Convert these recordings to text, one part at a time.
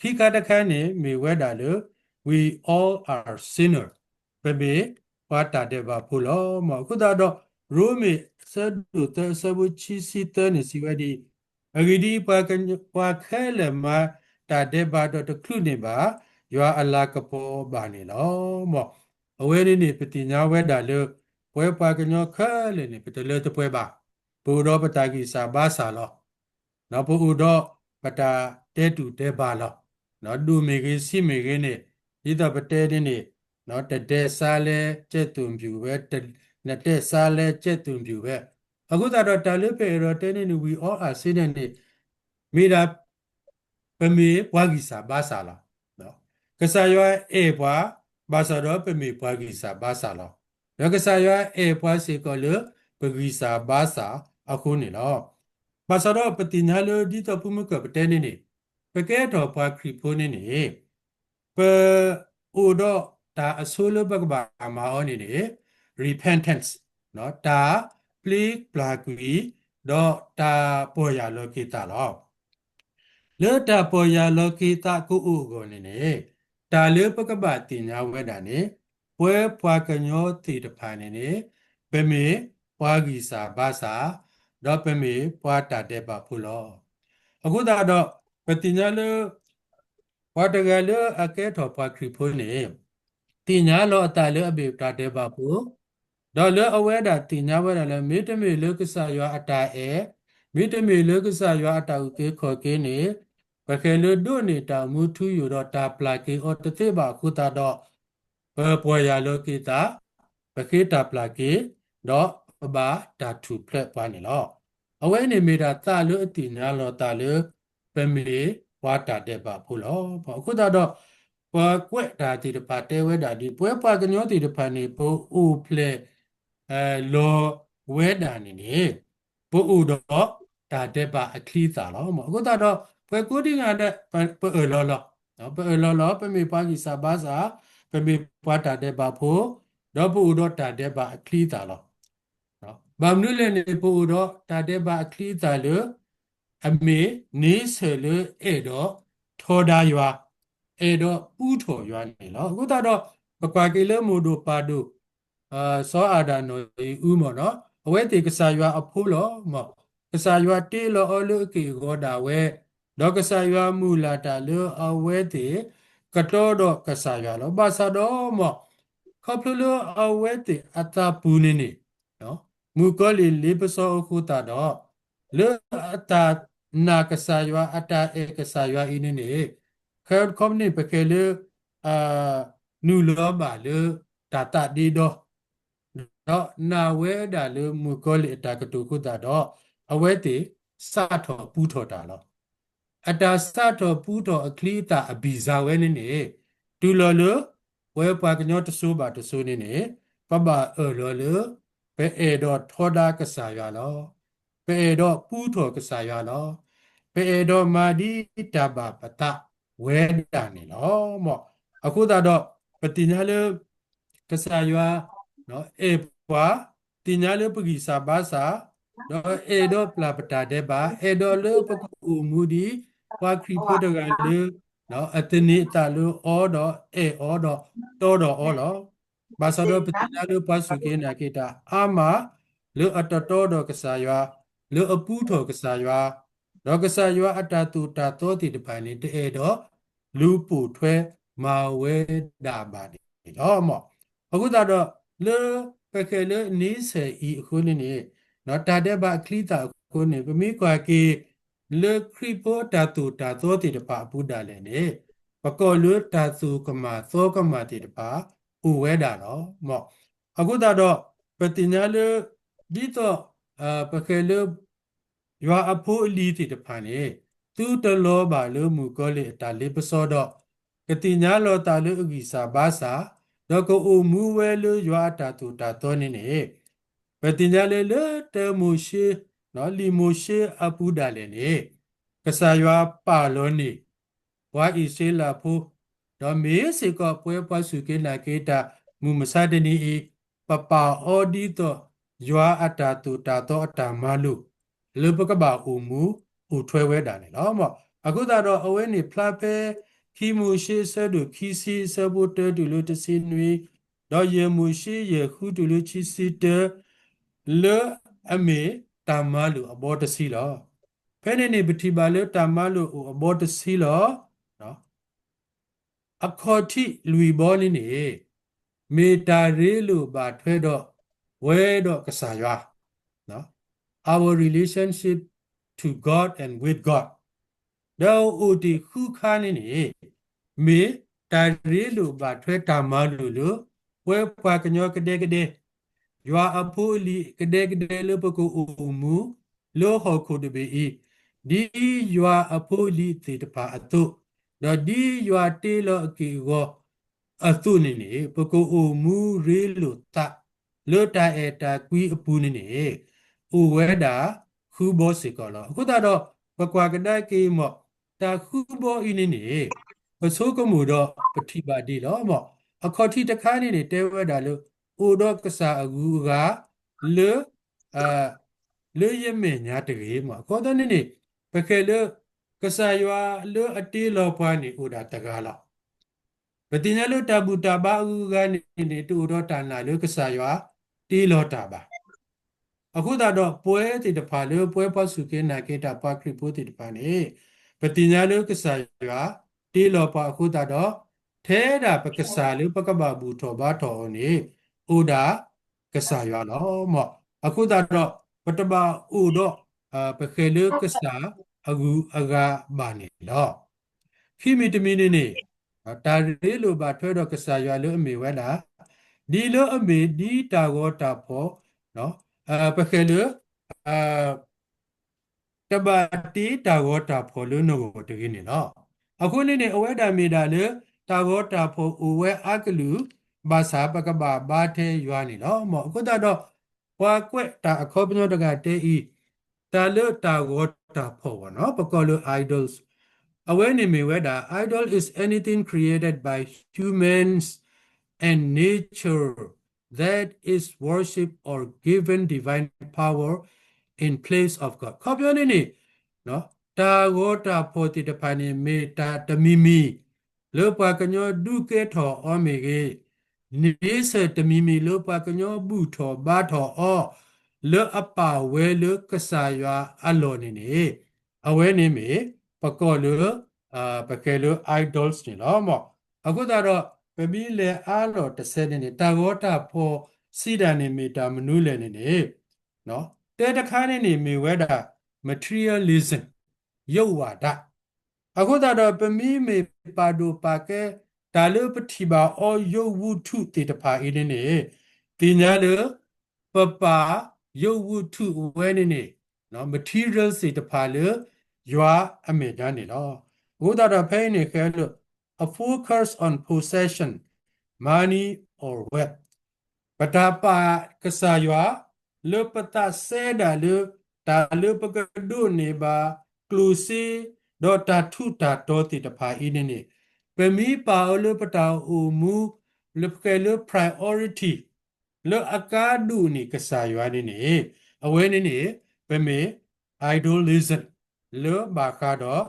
Hikatakane me wedalo we all are sinner. Bebe wata deba pulo ma kudado Rome sadu te sabu chisi tani siwadi agidi pa kele ma ta deba do to klune ba ywa ala kapo bani lo mo aweni ni peti nya wedalo pwe pa kanyo kele ni petele te pwe ba pudo patagi sa ba sa lo no pudo pata te tu te ba lo no du me ge si me ge ne ida pate ni no te sa le che tum byu we te na te sa le che tum byu weအခုသာတော့တာလေးပေတော့တဲနေ we all are sinning နေမိတာပမေဘွားကြီးစာဘာစာလားနော်ကစားရွာအေဘွားဘာသာတော့ပမေဘွားကြီးစာဘာစာလားရကစားရွာအေဘွားစေကလပဂီစာဘာစာအခုနေတော့ဘာသာတော့ပတိညာလဒီတော့ပုမကပတဲနေနေပကဲတော့ဘွားခရီဖိုးနေနေပအိုတော့ဒါအစိုးလဘကဘာမာအောနေနေ repentance နော်ဒါ please plagui တော့ဒါပေါ်ရလောကိတာလောလေတာပေါ်ရလောကိတာကိုဥကိုနေနေတာလေပကပတင်ညာဝဲတာနေပွဲပွားကညောတိတဖာနေနေပမေပွားဂီစာဘာစာတော့ပမေပွားတာတဲ့ပါဖူလောအခုတော့ပတင်ညာလေဝတ်တကလေအကဲတော်ပွားခရီဖိုးနေတင်ညာလောအတလေအဘေတာတဲ့ပါဖူတော့လေအဝဲတာတင်ညာဝဲတာလေမေတ္တမေလေကဆာယောအတာအဲမိတမေလေကဆာယောအတာဥကေခေါ်ကေနေပခေလေဒုနေတာမူထူယူတော့တာပလာကေအော်တသေးပါခုတာတော့ပွေရလောကေတာပခေတာပလာကေတော့ဘာတာထူဖလက်ပါနေလောအဝဲနေမိတာတာလို့အတိညာလောတာလို့ပမေဝါတာတဲ့ပါဖို့လောခုတာတော့ပွားကွက်တာတိတပါတဲဝဲတာဒီပွဲပါကညောတိတဖာနေပို့ဥဖလက်လောဝဲတာနေနေပို့ဥတော့တာတဲ့ပါအခလီတာလောအခုတော့ပွဲကိုဒီငါတဲ့ပို့လောလောနော်ပို့လောလောပမေပါကြီးစာဘာစာပမေပွားတာတဲ့ပါဖို့တော့ပို့တော့တာတဲ့ပါအခလီတာလောနော်ဘာမနုလည်းနေပို့တော့တာတဲ့ပါအခလီတာလို့အမေနေဆယ်လို့အဲ့တော့ထောဒါရွာအဲ့တော့ဥထော်ရွာနေလောအခုတော့ပကွာကေလမိုဒိုပါဒိုစောအာဒါနိုဥမောနော်အဝဲတေကစားရွာအဖိုးလောမောကစားရွာတေလောအလုကေဂောဒါဝဲတော့ကစားရွာမူလာတာလောအဝဲတေကတော်တော့ကစားရွာလောဘာသာတော့မောခေါပလောအဝဲတေအတာပူနေနေနော်မူကောလီလေးပစောအခုတာတော့လောအတာနာကစားရွာအတာဧကစားရွာအင်းနေခဲကွန်နီပကေလေနူလောပါလေတာတာဒီတော့တော့နာဝဲတာလေမူကောလီအတာကတူခုတာတော့အဝဲတေစထောပူထောတာလောအတာစထောပူထောအခလီတာအဘီဇာဝဲနေနေတူလောလဝဲပွားကညောတဆူပါတဆူနေနေပပလောလပဲအေတော့ထောဒါကစားရလောပဲအေတော့ပူထောကစားရလောပဲအေတော့မာဒီတဘာပတာဝဲတာနေလောမောအခုတော့ပတိညာလေကစားရနော်အေပွားတိညာလေပဂီစာဘာစာတော့အေတော့ပလာပတာတဲ့ပါအေတော့လေပကူမူဒီပွားခရီပိုတကလေနော်အတနိတလူအောတော့အေအောတော့တော်တော့အောလောဘာသာတော့ပတိညာလေပတ်စုကေနာကေတာအာမလေအတတော်တော့ကစားရလေအပူထောကစားရတော့ကစားရအတတူတာတော်တိတပိုင်နေတဲ့တော့လူပူထွဲမာဝဲတာပါတယ်တော့မောအခုတော့လေပကေလေနီးစေဤအခုနေနော်တာတဲ့ဘာခလီတာအခုနေပမိကွာကေလေခရီပိုတာတူတာတော်တိတပါဘုဒ္ဓလည်းနေပကောလူတာစုကမာသောကမာတိတပါဥဝဲတာတော့မောအခုတော့ပတိညာလေဒီတော့ပကေလေရွာအဖိုးအလီတိတဖာနေသူတလောပါလို့မူကောလေတာလေးပစောတော့ကတိညာလောတာလို့ဥကိစာဘာစာတော့ကိုအမူဝဲလို့ရွာတာတူတာတော်နေနေပတိညာလေလေတမူရှိနော်လီမူရှိအပူဒါလေနေကစားရွာပါလို့နေဝါဤစေလာဖို့တော့မေးစေကပွဲပွားစုကေလာကေတာမူမစဒနီပပအော်ဒီတော့ရွာအတာတူတာတော့အတာမလို့လေပကဘာအူမူဥထွဲဝဲတာလေနော်မောအခုတော့အဝဲနေဖလာပဲ ခီမူရှိဆဒုခီစီဆဘုတတူလူတစီနွေတော့ယေမူရှိယေခုတူလူချီစီတလေအမေတမလူအဘောတစီလောဖဲနေနေပတိပါလေတမလူအဘောတစီလောနော်အခေါ်တိလူဘောနေနေမေတာရေလူပါထွဲတော့ဝဲတော့ကစားရွာနော် our relationship to God and with God တော့ဥတီခုခါနေနေမေတာရေလူပါထွဲတမလူလူဝဲပွားကညောကတဲ့ကတဲ့ယွာအဖိုးလီကတဲ့ကတဲ့လပကူအမူလောဟခုတဘေဤဒီယွာအဖိုးလီတေတပါအတုတော့ဒီယွာတေလောအကီကိုအတုနေနေပကူအမူရေလိုတလောတာအတာကွီအပူနေနေဥဝဲတာခုဘောစီကောလောအခုတော့ပကွာကတဲ့ကေမော့တာခုဘောဤနေနေပစိုးကမှုတော့ပတိပါတိလောမော့အခေါ်တိတခါနေနေတဲဝဲတာလို့ဥတော့ကစားအကူကလေအာလေရမေညာတကေမှာခေါ်တဲ့နေပခဲလေကစားရွာလေအတေးလောပွားနေဥဒါတကားလောက်ပတိညာလို့တဘူတဘာဥကနေနေတူတော့တန်လာလေကစားရွာတေးလောတာပါအခုတော့ပွဲတိတဖာလေပွဲပစုကေနာကေတာပါခရိပုတိတဖာနေပတိညာလေကစားရွာတေးလောပါအခုတော့ထဲတာပကစားလေပကပဘူးထောဘာထောနေဥဒါကစားရွာလောမော့အခုတော့ပတဘာဥတော့ပခဲလေကစားအကူအကဘာနေလောခိမီတမီနေတာရေလိုပါထွဲတော့ကစားရွာလို့အမေဝဲလာဒီလိုအမေဒီတာကောတာဖို့နော်ပခဲလေတဘာတီတာကောတာဖို့လို့နော်တကင်းနေနော်အခုနေအဝဲတာမီတာလေတာကောတာဖို့အဝဲအကလူဘာသာပကဘာဘာသေးရွာနေနော်မောအခုတော့ဘွာကွက်တာအခေါ်ပညောတကတဲဤတာလေတာကောတာဖို့နော်ပကောလို idols aware name whether idol is anything created by humans and nature that is worship or given divine power in place of God ခေါ်ပြောနေနေနော်တာဂောတာဖောတိတဖာနေမေတာတမီမီလောပကညောဒုကေထောအမေကေနေစတမီမီလောပကညောဘူထောဘာထောအောလောအပဝဲလောကဆာယအလောနေနေအဝဲနေမေပကောလောပကဲလော idols နေလောမောအခုတော့ပမီလေအားတော့30နေတာဂောတာဖောစီဒာနေမေတာမနုလေနေနေနော်တဲတခါနေမေဝဲတာ materialism ရုပ်ဝါဒအခုတော့ပမီမေပါဒိုပါကဲဒါလပတိပါအောရုပ်ဝုထုတေတဖာအင်းနေတင်ညာလပပရုပ်ဝုထုဝဲနေနော် material စေတဖာလေယွာအမေဒန်နေလောဘုဒ္ဓတော်ဖဲနေခဲလို့ a focus on possession money or wealth ပတာပါကစားယွာလေပတာဆဲဒါလေတာလေပကဒုနေပါကလူစီဒေါ်တာထုတာတော်တိတဖာအင်းနေပမီပါလေပတာအူမူလေပကလေ priority လေအကာဒုနေကစားယွာနေအဝဲနေပမေ idolism လေဘာခါတော့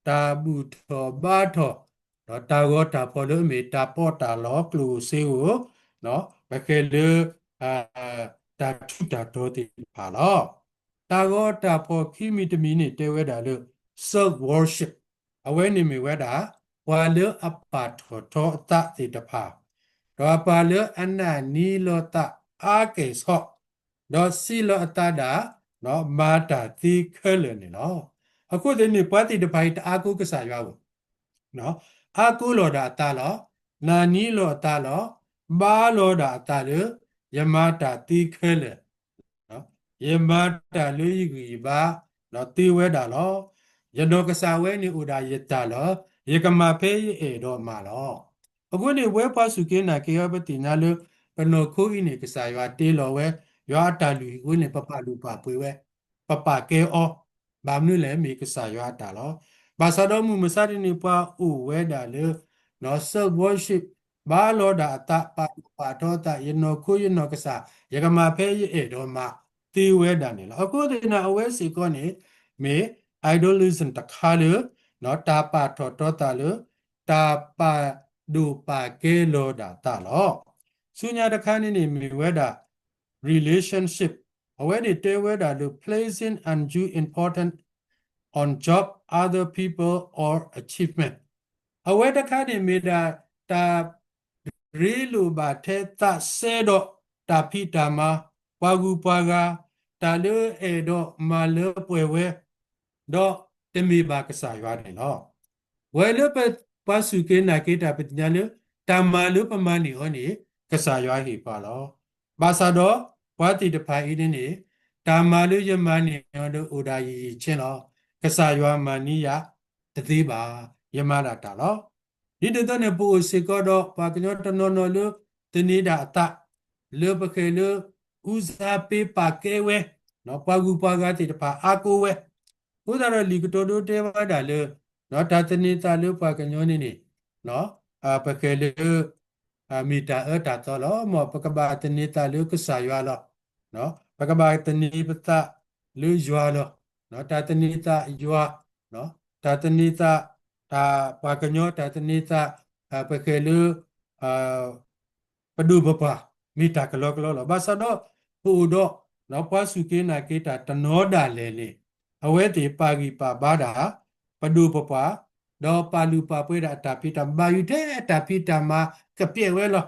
တာဘူထောဘာထောတော့တာဂောတာဖော်လို့မေတာပေါ်တာလောကလူစေကိုနော်ဘကဲလေတာထုတာတော်တိပါလောတာဂောတာဖော်ခိမီတမီနေတဲဝဲတာလို့ self worship အဝဲနေမီဝဲတာဝါလေအပါထောထောတတိတဖာတော့ပါလေအနာနီလောတအာကေဆောတော့စီလောအတတာနော်မာတာတိခဲလနေနော်အခုဒီနေ့ပတ်တိတပိုင်အာကုကစားရွာဘူးနော်အာကုလောတာတာလောနာနီလောတာလောဘာလောတာတာလေယမတာတိခဲလေနော်ယမတာလူကြီးဘာနော်တိဝဲတာလောယနောကစားဝဲနေဥဒါယတာလောယေကမဖဲဧတော့မာလောအခုနေဝဲပါစုကင်းနာကေယပတိနာလေပနောခိုးဤနေကစားရွာတေးလောဝဲရွာတာလူကိုနေပပလူပါပွေဝဲပပကေအောဘာမနုလဲမေကစားရွာတာလောဘာသာတော်မူမစရနေပွားဥဝဲတာလေနော် self worship ဘာလောတာအတပါတော်တာယနောခိုးယနောကစားယကမဖဲဧတော့မာတေးဝဲတာနေလောအခုဒီနာအဝဲစီကောနေမေ idolism တခါလေနော်တာပါတော်တော်တာလေ ta pa do pa ke lo da ta lo sunya da khan ni mi weda relationship already te weda do placing undue important on job other people or achievement aweda khan ni mi da ta re lu ba the ta se do ta phi ta ma pa gu pa ga ta le e do ma le pwe we do te mi ba ka sa ywa ni lo we le pe pa su ke na ke ta pe nya le ta ma le pa ma ni ho ni ka sa ywa hi pa lo ba sa do wa ti de pha i ni ta ma le ye ma ni do o da yi chin lo ka sa ywa ma ni ya te ti ba ye ma da ta loဒီတတနဲ့ပို့စေကတော့ပါကညောတနော်နော်လို့တနေတာအတလေပခေလို့ဦးစားပေးပါကဲဝဲနော်ပါကူပါကတိတပါအာကိုဝဲဥဒါရလီကတော်တို့တဲပါတာလေနော်ဒါတနေတာလို့ပါကညောနေနေနော်ပခေလို့မီတာတာတော့လောမောပကဘာတနေတာလို့ကစားရွာလောနော်ပကဘာတနေပတလို့ရွာလောနော်ဒါတနေတာရွာနော်ဒါတနေတာta pakanyo ta tenita pakelu padu bapa mita kalo lo basa do pu do no pa suke na ke ta tano da le le awe te pagi pa bada padu bapa do palu pa pwe da ta pita ba yu te ta pita ma ka pye we lo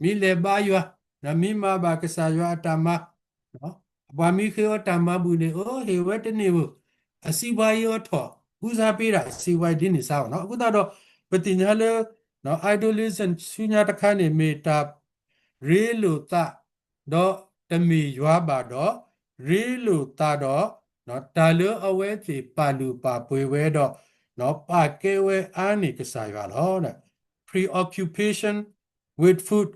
mi le ba yu na mi ma ba ka sa yu ta ma no ba mi khe ta ma bu ne o he we te ne bu asi ba yu thoဦးစားပေးတာစီဝိုင်ဒီနေစားနော်အခုတော့ပတိညာလေနော် idolism ဆုညာတခါနေမေတာရေလိုတာတော့တမီရွာပါတော့ရေလိုတာတော့နော်တာလောအဝဲစီပါလူပါပွေဝဲတော့နော်ပါကဲဝဲအားနေကစားရွာတော့တဲ့ preoccupation with food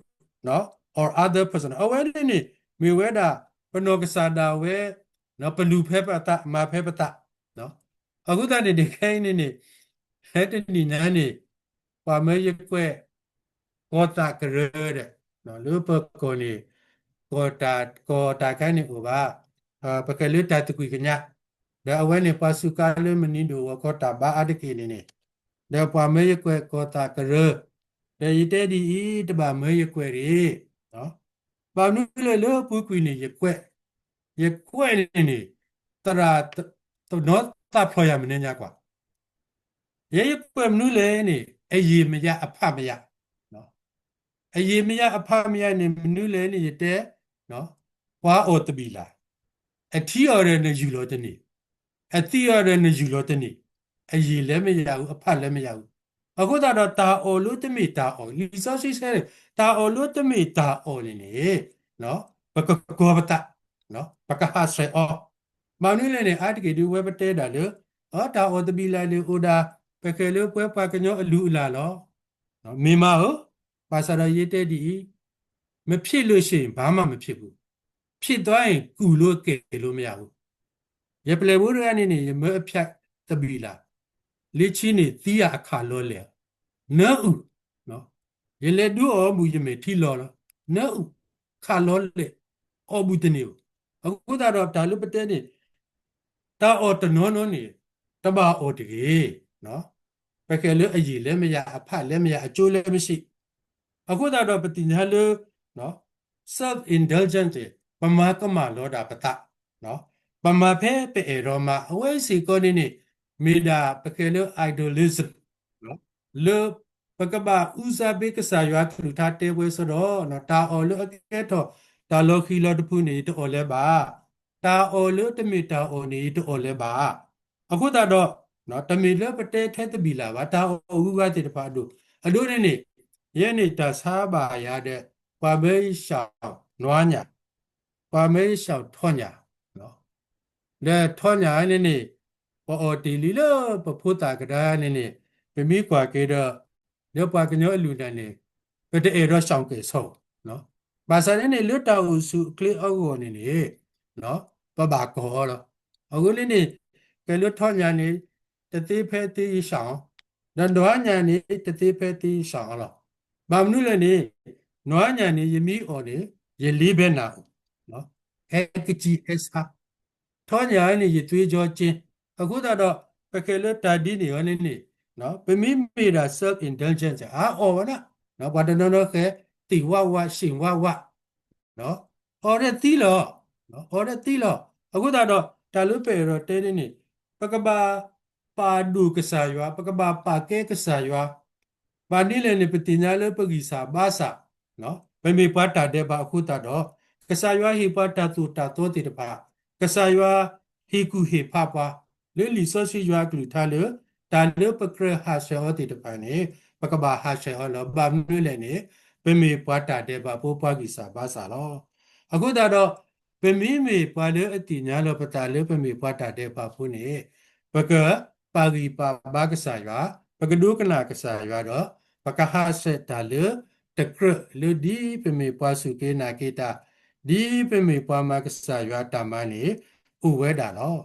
နော် or other person အဝဲနေမေဝဲတာပနောကစားတာဝဲနော်ပလူဖဲပတာမာဖဲပတာနော်အခုတည်းဒီခိုင်းနေဟဲ့တနီနာနေပါမဲရကွဲကောတာကရတဲ့နော်လူပကိုနေကောတာခိုင်းနေဥပါပကလေးတတကွေကညာဒါအဝဲနေပါစုကားလေးမနီတို့ကောတာဘာအဒကိနေနေဒါပါမဲရကွဲကောတာကရတဲ့ရတဲ့ဒီတပါမဲရကွဲရီနော်ပါနုလေလို့ပူကွေနေရကွဲနေတရာတော့တာဖော်ရမနေ냐ကွာရေပွေမနုလေနေအယေမရအဖမရနော်အယေမရအဖမရနေမနုလေနေရတဲ့နော်ဝါအော်တပီလာအထီအော်ရနေယူလို့တနေအတိအော်ရနေယူလို့တနေအယေလည်းမရဘူးအဖလည်းမရဘူးအခုတော့တာအော်လို့တမိတာအော်လီစောရှိဆဲတာအော်လို့တမိတာအော်နေနော်ဘကကောဘတာနော်ဘကဟာဆဲအော်မောင်နုလေနေအတကေဒီဝဲပတဲတာလေတာအော်တပီလာလေအိုဒါပကလေးပွဲပါကညောအလူအလာလောနော်မိမဟုတ်ပါစာရရေးတဲ့ဒီမဖြစ်လို့ရှိရင်ဘာမှမဖြစ်ဘူးဖြစ်သွားရင်ကုလို့ကဲလို့မရဘူးရပလေဘူးရကနေနေမအဖြတ်တပီလာလေချင်းနေသီးရအခါလောလေနော်ဦးနော်ရလေဒူအောမူရမေထီလောနော်နော်ဦးခါလောလေအောဘူးတနေအခုတော့ဒါလူပတဲနေတာအော်တနောနောနေတဘာအော်တကြီးနော်ပကယ်လို့အကြီးလည်းမရအဖလည်းမရအကျိုးလည်းမရှိအခုတော့ပတိညာလို့နော် self indulgent ပမာကမလောတာပတနော်ပမာဖဲပေရောမှာအဝဲစီကိုနေမေဒါပကယ်လို့ idolism နော်လို့ပကဘာဥစားဘေကစားရွာထူထားတဲဝဲဆိုတော့နော်တာအော်လို့အကဲတော့တာလောခီလောတဖူနေတော့လဲပါတာအော်လို့တမီတာအော်နေတော့လဲပါအခုတော့နော်တမီလပတဲထဲတပီလာပါတာအဝူကတိတပါတို့အတို့နေရဲ့နေတာစားပါရတဲ့ပါမေးရှောင်းနွားညာပါမေးရှောင်းထွန်ညာနော်လေထွန်ညာနေပေါ်တီလီလို့ပဖို့တာကဒါနေပမီကွာကေတော့လေပါကညောအလူတန်နေပတဲရောရှောင်းကေဆုံးနော်ပါစရနေလွတ်တော်စုကလီအောကိုနေနော်ပဘာကောတော့အခုလေးနေကဲလွတ်ထွန်ညာနေတတိဖဲတိရှောင်းနွားညာနေတတိဖဲတိရှောင်းလားဘာမနုလည်းနေနွားညာနေယမီအော်နေရလေးပဲနာနော်ကကြီးအစာထောညာနေရသွေးကြောချင်းအခုတော့ပကယ်လတာဒီနေရနေ နော်ပမိမိတာ self indulgence အော်ပါနော်ဘာတနော်ခဲတီဝဝရှင်ဝဝနော်အော်တဲ့တီလောနော်အော်တဲ့တီလောအခုတော့ဒါလို့ပဲတော့တဲနေနေပကဘာပါဒုကစားရွာပကဘာပါကဲကစားရွာဘာနိလေနေပတိညာလေပဂီစာဘာစာနော်ပမိပွားတာတဲ့ဘာအခုတော့ကစားရွာဟိပွားတာတူတာတော့တိတပါကစားရွာဟိကူဟိဖပွားလေလီဆောရှိရွာကလူထားလေတာလေပကရဟာရှောတိတပါနေပကဘာဟာရှောလောဘာမွေလေနေပမိပွားတာတဲ့ဘာပိုးပွားကီစာဘာစာလောအခုတော့ပမိမိပွားလေအတိညာလောပတာလေပမိပွားတာတဲ့ဘာဖုန်နေပကပါဂီပါဘာကစားရွာပကဒုကနာကစားရွာတော့ပကဟာရှေတာလေတကရလေဒီပမိပွားစုကေနာကေတာဒီပမိပွားမကစားရွာတာမနေဥဝဲတာလော